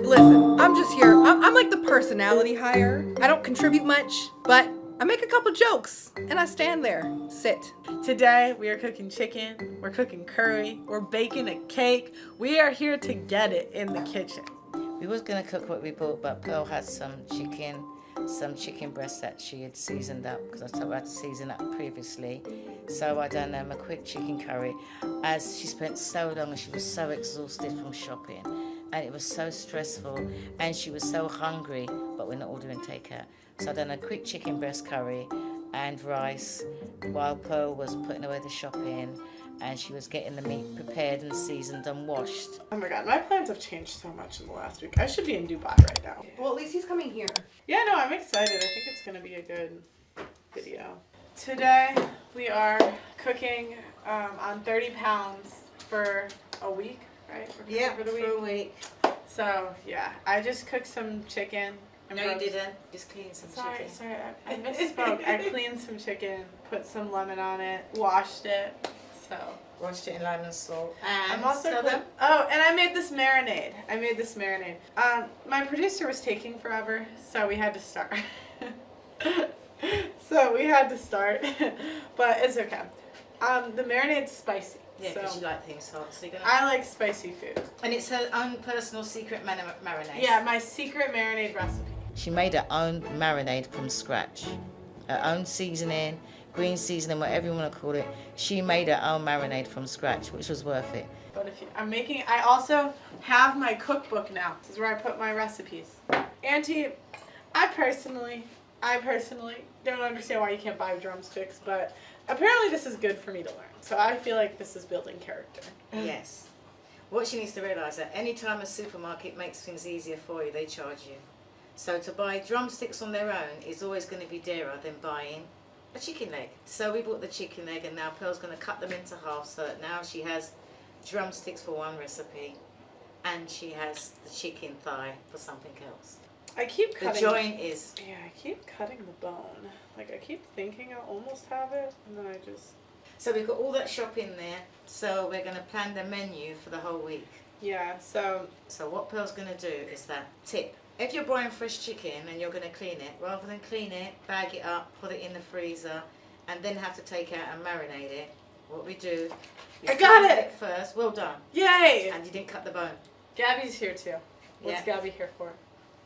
Listen, I'm just here. I'm like the personality hire. I don't contribute much, but I make a couple jokes and I stand there, sit. Today we are cooking chicken, we're cooking curry, we're baking a cake. We are here to get it in the kitchen. We was gonna cook what we bought, but Pearl had some chicken breast that she had seasoned up because I told her to season up previously. So I done a quick chicken curry, as she spent so long and she was so exhausted from shopping, and it was so stressful, and she was so hungry. But we're not ordering takeout, so I done a quick chicken breast curry and rice while Pearl was putting away the shopping. And she was getting the meat prepared and seasoned and washed. Oh my god, my plans have changed so much in the last week. I should be in Dubai right now. Well, at least he's coming here. Yeah, no, I'm excited. I think it's going to be a good video. Today we are cooking on 30 pounds for a week, right? Yeah, for a week. So, yeah, I just cooked some chicken. No, you didn't. Just clean some chicken. Sorry, I misspoke. I cleaned some chicken, put some lemon on it, washed it. So Washed it in lime and salt. I'm also and I made this marinade. My producer was taking forever, so we had to start. But it's okay. The marinade's spicy. Yeah, because so you like things hot. So I like spicy food. And it's her own personal secret marinade. Yeah, my secret marinade recipe. She made her own marinade from scratch. Her own seasoning, green seasoning, whatever you want to call it. She made her own marinade from scratch, which was worth it. But I also have my cookbook now. This is where I put my recipes. Auntie, I personally don't understand why you can't buy drumsticks, but apparently this is good for me to learn. So I feel like this is building character. Yes. What she needs to realise that any time a supermarket makes things easier for you, they charge you. So to buy drumsticks on their own is always going to be dearer than buying a chicken leg. So we bought the chicken leg, and now Pearl's going to cut them into half so that now she has drumsticks for one recipe and she has the chicken thigh for something else. I keep cutting. The joint is... Yeah, I keep cutting the bone. Like, I keep thinking I almost have it, and then I just... So we've got all that shopping there, so we're going to plan the menu for the whole week. Yeah, so what Pearl's going to do is that tip. If you're buying fresh chicken and you're going to clean it, rather than clean it, bag it up, put it in the freezer, and then have to take out and marinate it, what we do is I got marinate it first. Well done. Yay! And you didn't cut the bone. Gabby's here too. What's Yeah. Gabby here for?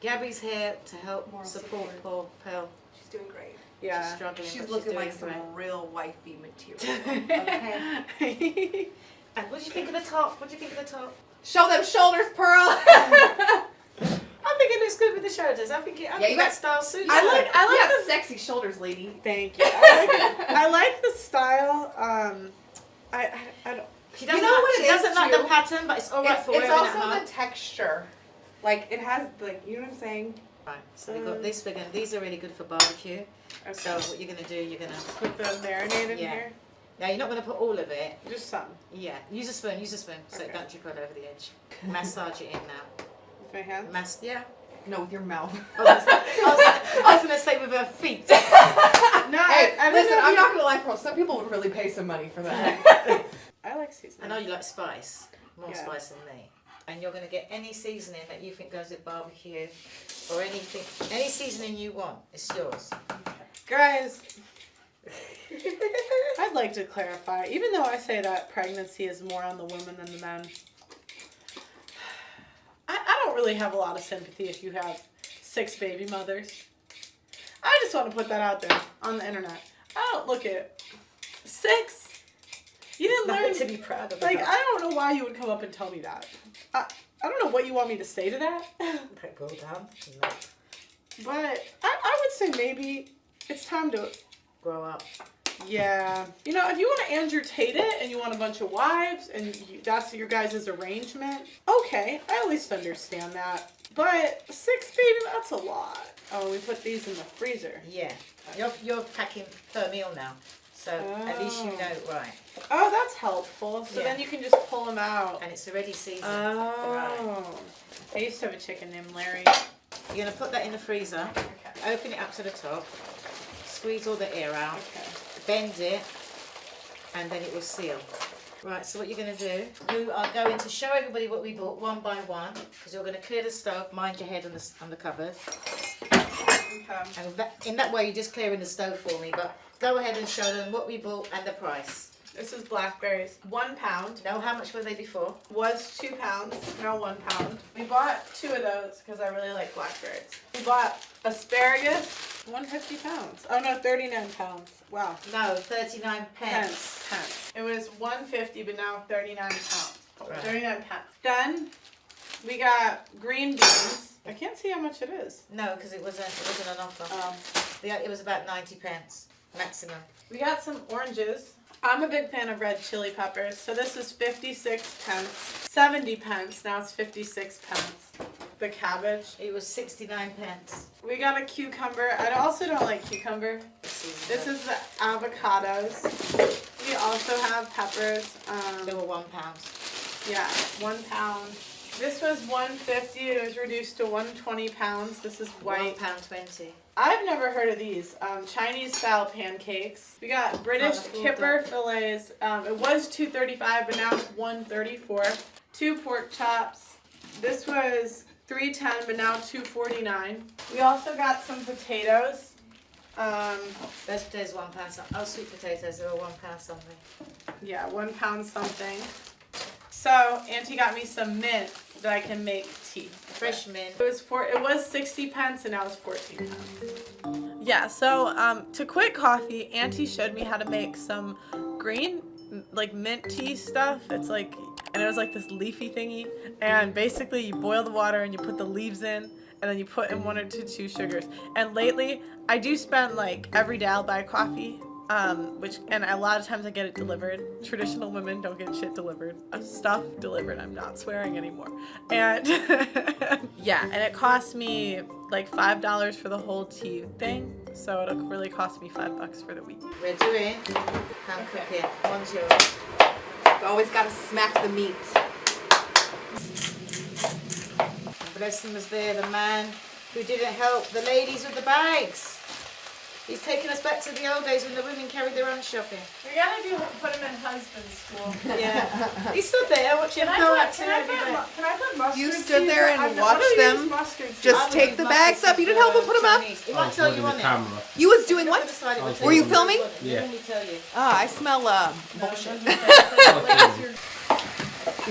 Gabby's here to help Moral support support. poor Pearl. She's doing great. She's Yeah. struggling, She's but looking doing like some great. real wifey material. Okay. And what do you think of the top? What do you think of the top? Show them shoulders, Pearl. I think it looks good with the shoulders. I think you that got- style suits I you. like Yeah, the sexy shoulders, lady. Thank you. I like the style. I don't. She doesn't, You know what she it is, doesn't like the too? pattern, but it's alright for It's wearing at also home. the texture. Like, it has, like, you know what I'm saying? Right, so we've got this. These are really good for barbecue. Okay. So what you're going to do, you're going to... Put the marinade in Yeah. here. Now, you're not going to put all of it. Just some. Yeah, use a spoon, so Okay. it don't drip all over the edge. Massage it in now. With my hands. Yeah. No, with your mouth. I was going to say with her feet. No, Hey, I listen, don't know I'm if not gonna lie, Pearl. Some people would really pay some money for that. I like I seasoning. know you like spice, more Yeah. spice than me. And you're going to get any seasoning that you think goes with barbecue, or anything, any seasoning you want. It's yours. Guys, I'd like to clarify, even though I say that pregnancy is more on the woman than the men, I don't really have a lot of sympathy if you have 6 baby mothers. I just want to put that out there on the internet. I don't look at 6. You didn't learn to be proud of. Like, I don't know why you would come up and tell me that. I don't know what you want me to say to that. Like, well done. No. But I would say maybe it's time to... Grow up. Yeah. You know, if you want to Andrew Tate it and you want a bunch of wives and that's your guys' arrangement, okay, I at least understand that. But 6 baby, that's a lot. Oh, we put these in the freezer. Yeah. You're packing per meal now. So at least you know right. Oh, that's helpful. So Yeah. then you can just pull them out. And it's already seasoned. Oh. Right. I used to have a chicken named Larry. You're going to put that in the freezer. Okay. Open it up to the top. Squeeze all the air out. Okay. Bend it. And then it will seal. Right, so what you're going to do, you are going to show everybody what we bought one by one, because you're going to clear the stove, mind your head on the cupboard. Okay. And in that way, you're just clearing the stove for me, but go ahead and show them what we bought and the price. This is blackberries. 1 pound. Know how much were they before? Was 2 pounds, now 1 pound. We bought 2 of those because I really like blackberries. We bought asparagus, 150 pounds. Oh no, 39 pounds. Wow. No, 39 pence. Pence. It was 150, but now 39 pounds. Right. 39 pence. Then we got green beans. I can't see how much it is. No, because it wasn't an offer. It was about 90 pence maximum. We got some oranges. I'm a big fan of red chili peppers, so this is 56 pence. 70 pence, now it's 56 pence. The cabbage. It was 69 pence. We got a cucumber. I also don't like cucumber. This is the avocados. We also have peppers. They were 1 pound. Yeah, 1 pound. This was 150. It was reduced to 120 pounds. This is white. £1.20. I've never heard of these. Chinese style pancakes. We got British kipper fillets. It was $2.35, but now it's $1.34. 2 pork chops. This was $3.10, but now $2.49. We also got some potatoes. Those potatoes 1 pound something. Oh, sweet potatoes, they were 1 pound something. Yeah, 1 pound something. So Auntie got me some mint that I can make tea. Fresh mint. It was 60 pence and now it's 14 pence. Yeah, so to quit coffee, Auntie showed me how to make some green like mint tea stuff. It's like, and it was like this leafy thingy. And basically you boil the water and you put the leaves in, and then you put in 1 or 2 sugars. And lately I do spend like every day I'll buy coffee. And a lot of times I get it delivered. Traditional women don't get shit delivered. Stuff delivered. I'm not swearing anymore. And yeah, and it cost me like $5 for the whole tea thing. So it'll really cost me $5 for the week. We're doing hand cooking. One's yours. Always gotta smack the meat. Blessing was there, the man who didn't help the ladies with the bags. He's taking us back to the old days when the women carried their own shopping. We gotta put him in husband's school. Yeah. He stood there watching Can I put mustard You stood seeds? there and I've never watched used them mustard seeds. just take the bags up. You didn't help him put them up? He might tell you on it. You was doing what? Were you filming? Yeah. Let me tell you. Ah, I smell bullshit.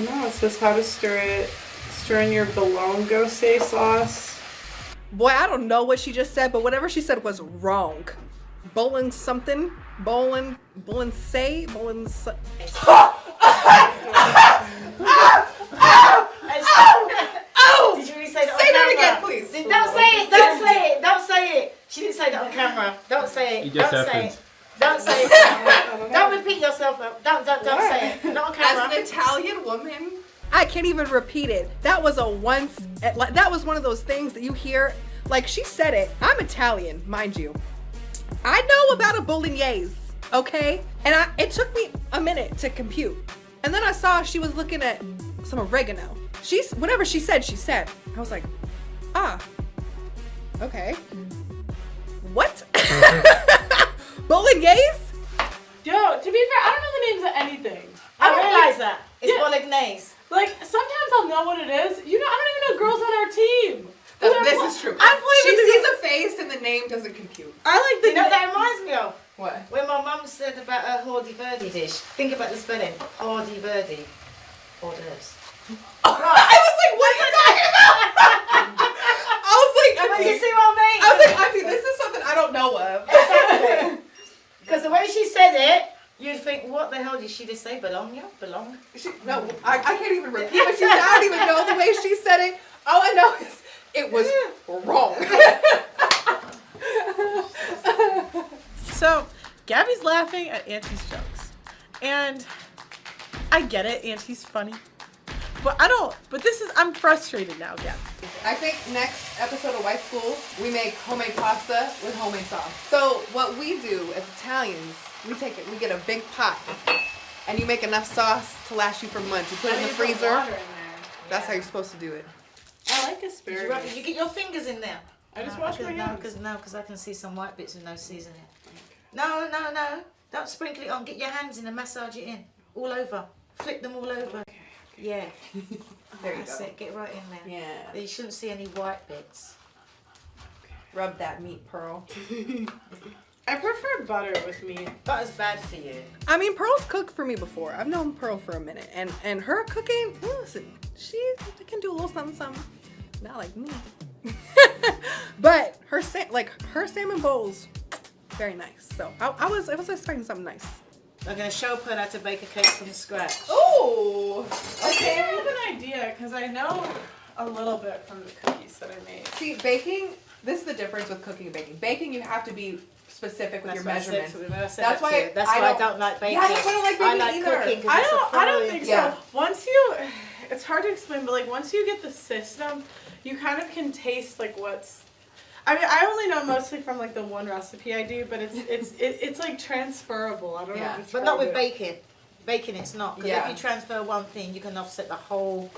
No, it says how to stir it. Stir in your bologna sauce. Boy, I don't know what she just said, but whatever she said was wrong. Bowling something? Bowling say? Bowling so- Oh! Did you really say that on camera? Say that again, please. Don't say it, don't say it, don't say it. She didn't say that on camera. Don't say it. Don't say it. Don't say it. Don't repeat yourself. Don't say it. Not on camera. As an Italian woman, I can't even repeat it. That was that was one of those things that you hear. Like, she said it. I'm Italian, mind you. I know about a bolognese, okay? And it took me a minute to compute. And then I saw she was looking at some oregano. Whatever she said, she said. I was like, okay. What? Bolognese? Yo, to be fair, I don't know the names of anything. I realize that. It's bolognese. Like, sometimes I'll know what it is. You know, I don't even know girls on our team. This is true. She sees a face and the name doesn't compute. I like the You know what that reminds me of? What? When my mum said about her hors-d'oeuvre dish. Think about the spelling. Hors-d'oeuvre. Hors d'oeuvres. I was like, what are you talking about? I was like, Do you see what I mean? I was like, Auntie, this is something I don't know of. Exactly. Because the way she said it, you'd think, what the hell did she just say? Bologna? Belong? No, I can't even repeat what she said. I don't even know the way she said it. All I know is it was wrong. So, Gabby's laughing at Auntie's jokes. And I get it, Auntie's funny. But I'm frustrated now, Gabby. I think next episode of White School, we make homemade pasta with homemade sauce. So what we do as Italians, we get a big pot, and you make enough sauce to last you for months. You put it in the freezer. That's how you're supposed to do it. I like asparagus. Did you get your fingers in there? I just washed my hands. Because I can see some white bits with no seasoning. No. Don't sprinkle it on. Get your hands in and massage it in. All over. Flip them all over. Yeah. There you That's go. it. Get right in there. Yeah. You shouldn't see any white bits. Rub that meat, Pearl. I prefer butter with meat. Butter's bad for you. I mean, Pearl's cooked for me before. I've known Pearl for a minute, and her cooking, listen, she can do a little something, something. Not like me. But her salmon bowls, very nice. So I was expecting something nice. I'm going to show her how to bake a cake from scratch. Oh, I think I have an idea because I know a little bit from the cookies that I made. See, baking, this is the difference with cooking and baking. Baking, you have to be specific with your measurements. That's why I don't like baking. Yeah, that's why I don't like baking I like either. cooking because it's a I don't flowing- think Yeah. so. It's hard to explain, but like once you get the system, you kind of can taste like what's. I mean, I only know mostly from like the one recipe I do, but it's like transferable. I don't know. Yeah. How to But not with describe it. baking. Baking, it's not. Because Yeah. if you transfer one thing, you can offset the whole.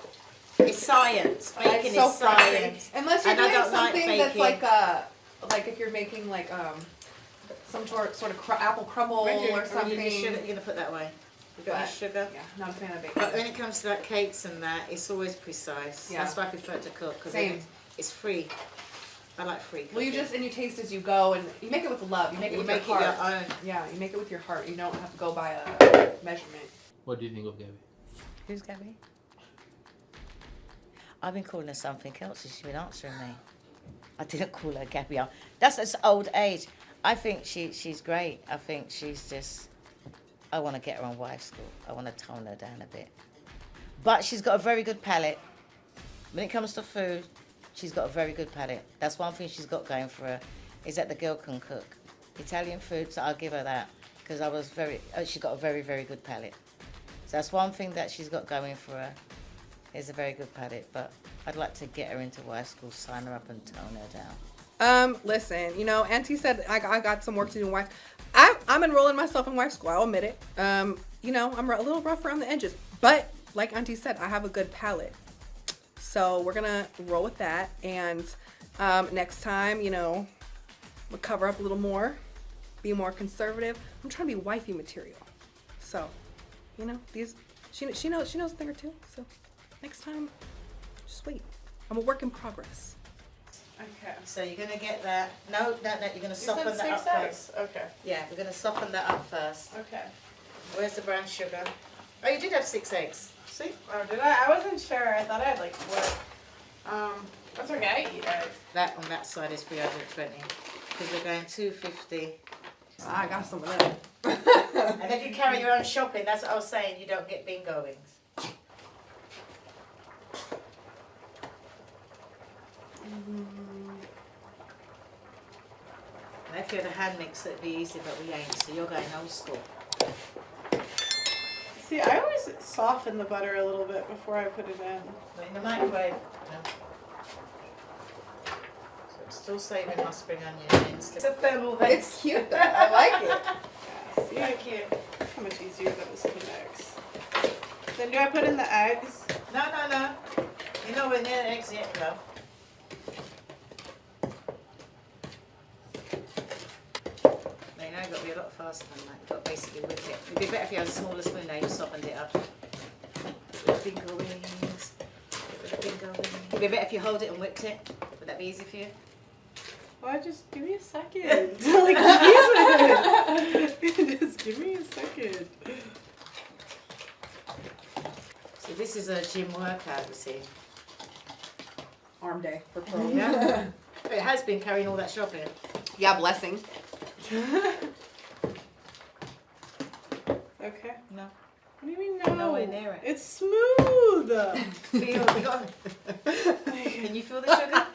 It's science. Baking so is science. Unless you're And I doing don't like something that's baking. like if you're making like some sort of apple crumble Or or you need something. sugar, you're going to put that way. You got But- your sugar. Yeah, not a fan of But when baking. it comes to like cakes and that, it's always precise. Yeah. That's why I prefer to cook because Same. it's free. I like free cooking. Well, you just taste as you go, and you make it with love. You make it You with make it your your heart. own. Yeah, you make it with your heart. You don't have to go by a measurement. What do you think of Gabby? Who's Gabby? I've been calling her something else. She's been answering me. I didn't call her Gabby. That's old age. I think she's great. I think she's just. I want to get her on wife school. I want to tone her down a bit. But she's got a very good palate. When it comes to food, she's got a very good palate. That's one thing she's got going for her, is that the girl can cook. Italian food, so I'll give her that. Because she got a very, very good palate. So that's one thing that she's got going for her, is a very good palate. But I'd like to get her into wife school, sign her up and tone her down. Listen, Auntie said I got some work to do in wife. I'm enrolling myself in wife school. I'll admit it. I'm a little rough around the edges, but like Auntie said, I have a good palate. So we're gonna roll with that, and next time, we'll cover up a little more, be more conservative. I'm trying to be wifey material. So, she knows a thing or two. So next time, just wait. I'm a work in progress. Okay. So you're going to get that. No, you're going to You soften said that up 6 first. eggs. Okay. Yeah, we're going to soften that up first. Okay. Where's the brown sugar? Oh, you did have 6 eggs. See? Oh, did I? I wasn't sure. I thought I had like 4. That's okay. I eat eggs. That on that side is 320. Because we're going 250. I got some of them. And if you carry your own shopping, that's what I was saying, you don't get bingo wings. And if you had a hand mixer, it'd be easy, but we ain't, so you're going old school. See, I always soften the butter a little bit before I put it in. But in the microwave, no. So it's still saving my spring onion rings. It's a thermal vent. It's cute though. I like it. See, Thank you. how much easier that is to put eggs. Then do I put in the eggs? No. You're nowhere near the eggs yet, love. No, you know you've got to be a lot faster than that. You've got to basically whip it. It'd be better if you had a smaller spoon now, you softened it up. Bingo wings. Bingo wings. It'd be better if you hold it and whipped it. Would that be easy for you? Well, just give me a second. Like, Jesus. Just give me a second. So this is a gym workout, you see. Arm day for Pearl. Yeah. It has been carrying all that shopping. Yeah, blessing. Okay. No. What do you mean no? Nowhere near it. It's smooth. Can you feel the sugar?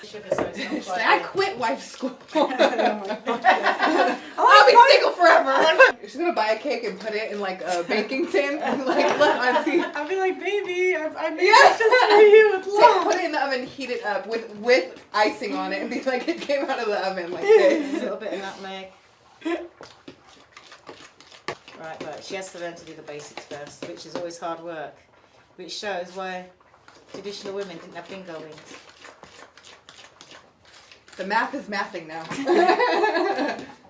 Sugar, so it's not She's quite like, I there. quit wife school. Oh I'll be single forever. She's gonna buy a cake and put it in like a baking tin. And like, look, auntie. I'll be like, baby, I made Yeah. this just for you with love. Put it in the oven, heat it up with icing on it, and be like, it came out of the oven like this. A little bit of nutmeg. Right, but she has to learn to do the basics first, which is always hard work. Which shows why traditional women didn't have bingo wings. The math is mathing now.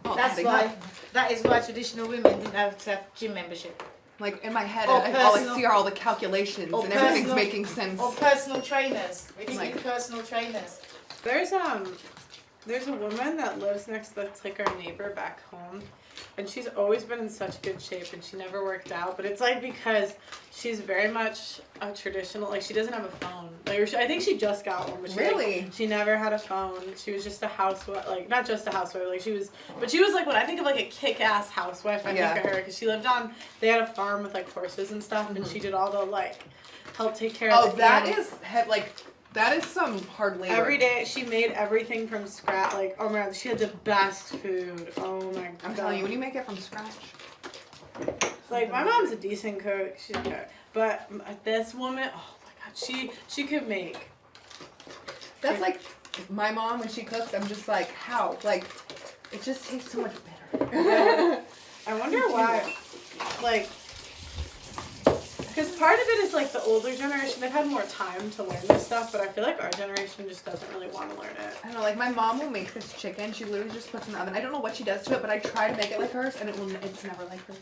Oh, That is why traditional women didn't have to have gym membership. Like in my head, Or all I personal- see are all the calculations or and everything's personal- making sense. Or personal trainers. We need Like- personal trainers. There's a woman that lives next that's like our neighbor back home, and she's always been in such good shape, and she never worked out. But it's like because she's very much a traditional. Like she doesn't have a phone. Like I think she just got one, but Really? she never had a phone. She was just a housewife. Like not just a housewife. Like she was like when I think of like a kick-ass housewife, I think of her because she lived on. They had a farm with like horses and stuff, and she did all the like help take care of. Oh, that is that is some hard labor. Every day she made everything from scratch. Like, oh my god, she had the best food. Oh my god. I'm telling you, when you make it from scratch. Like, my mom's a decent cook. She's good. But this woman, oh my god, she could make. That's like my mom when she cooks. I'm just like, how? Like, it just tastes so much better. I wonder why. Like, because part of it is like the older generation, they've had more time to learn this stuff, but I feel like our generation just doesn't really want to learn it. I don't know, like my mom will make this chicken. She literally just puts it in the oven. I don't know what she does to it, but I try to make it like hers, and it's never like hers.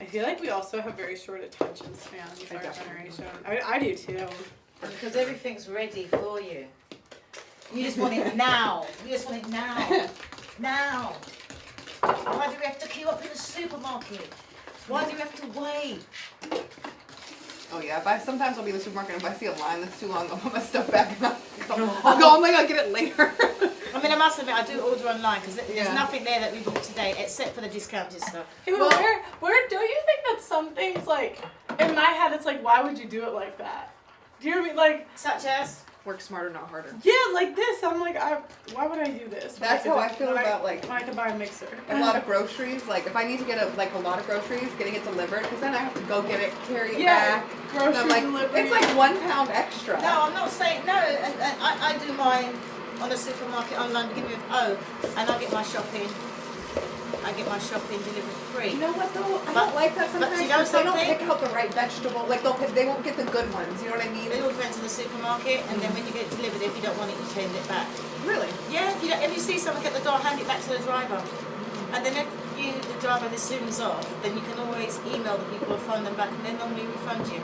I feel like we also have very short attention spans, I our definitely generation. I do too. Because everything's ready for you. You just want it now. You just want it now. Now. Why do we have to queue up in the supermarket? Why do we have to wait? Oh yeah, sometimes I'll be in the supermarket and if I see a line that's too long, I'll put my stuff back and I'll go, oh my god, get it later. I mean, I must admit, I do order online because there's Yeah. nothing there that we bought today except for the discounted stuff. Hey, but where don't you think that some things like in my head it's like why would you do it like that? Do you know what I mean? Like Such as? Work smarter, not harder. yeah, like this. I'm like why would I do this? That's how I feel about like when I could buy a mixer. a lot of groceries. Like if I need to get a lot of groceries, getting it delivered, because then I have to go get it, carry it back. grocery And I'm like, delivery. it's like 1 pound extra. No, I'm not saying no. And I do mine on the supermarket online. Give me and I get my shopping. I get my shopping delivered free. You know what though? I But- don't like that but sometimes. you know Because they don't something? pick out the right vegetable. Like they won't get the good ones. You know what I mean? It all depends on the supermarket, and then when you get it delivered, if you don't want it, you send it back. Really? Yeah, if you see someone at the door, hand it back to the driver. And then if the driver this zooms off, then you can always email the people or phone them back, and they normally refund you.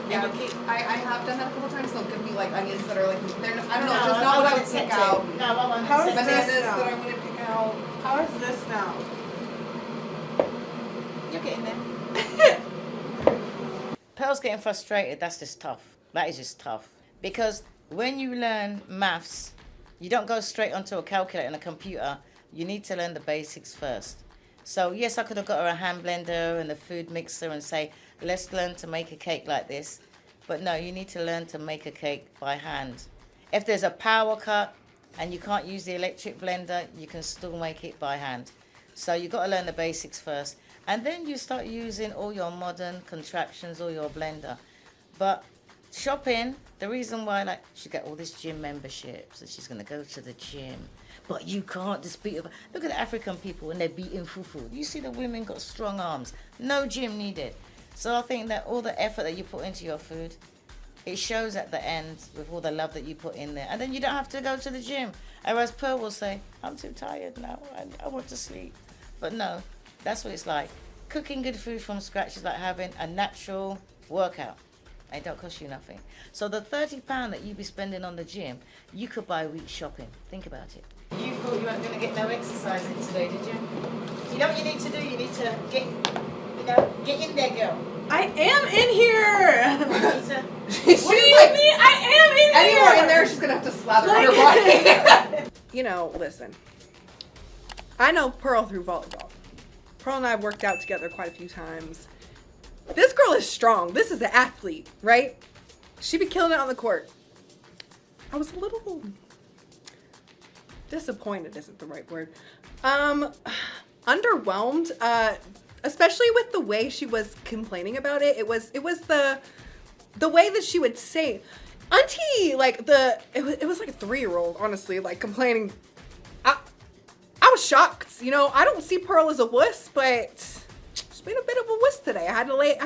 Yeah. And you keep, I have done that a couple times. They'll give me like onions that are like I don't know, no, just not what I would won't pick accept out. it. No, I won't How is accept Bananas it. this? that I wouldn't pick out. How is this now? You're getting there. Pearl's getting frustrated. That's just tough. That is just tough. Because when you learn maths, you don't go straight onto a calculator and a computer. You need to learn the basics first. So yes, I could have got her a hand blender and a food mixer and say, let's learn to make a cake like this. But no, you need to learn to make a cake by hand. If there's a power cut and you can't use the electric blender, you can still make it by hand. So you've got to learn the basics first. And then you start using all your modern contraptions or your blender. But shopping, the reason why, like, she got all this gym memberships and she's going to go to the gym. But you can't dispute it. Look at the African people when they're beating fufu. You see the women got strong arms. No gym needed. So I think that all the effort that you put into your food, it shows at the end with all the love that you put in there. And then you don't have to go to the gym. Whereas Pearl will say, I'm too tired now. I want to sleep. But no, that's what it's like. Cooking good food from scratch is like having a natural workout. It don't cost you nothing. So the £30 that you be spending on the gym, you could buy week shopping. Think about it. You thought you weren't going to get no exercise in today, did you? You know what you need to do? You need to get in there, girl. I am in here. You need to, She's What do you like, mean? I am in here. anywhere in there, she's gonna have to slather on her body. You know, listen. I know Pearl through volleyball. Pearl and I have worked out together quite a few times. This girl is strong. This is an athlete, right? She be killing it on the court. I was a little disappointed isn't the right word. Underwhelmed, especially with the way she was complaining about it. It was the way that she would say, Auntie, like it was like a 3-year-old, honestly, like complaining. I was shocked. You know, I don't see Pearl as a wuss, but she's been a bit of a wuss today. I had to lay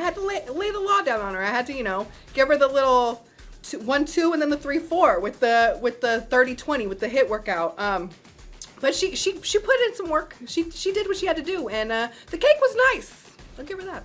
the law down on her. I had to, you know, give her the little 1-2 and then the 3-4 with the 30-20 with the hit workout. But she put in some work. She did what she had to do, and the cake was nice. I'll give her that.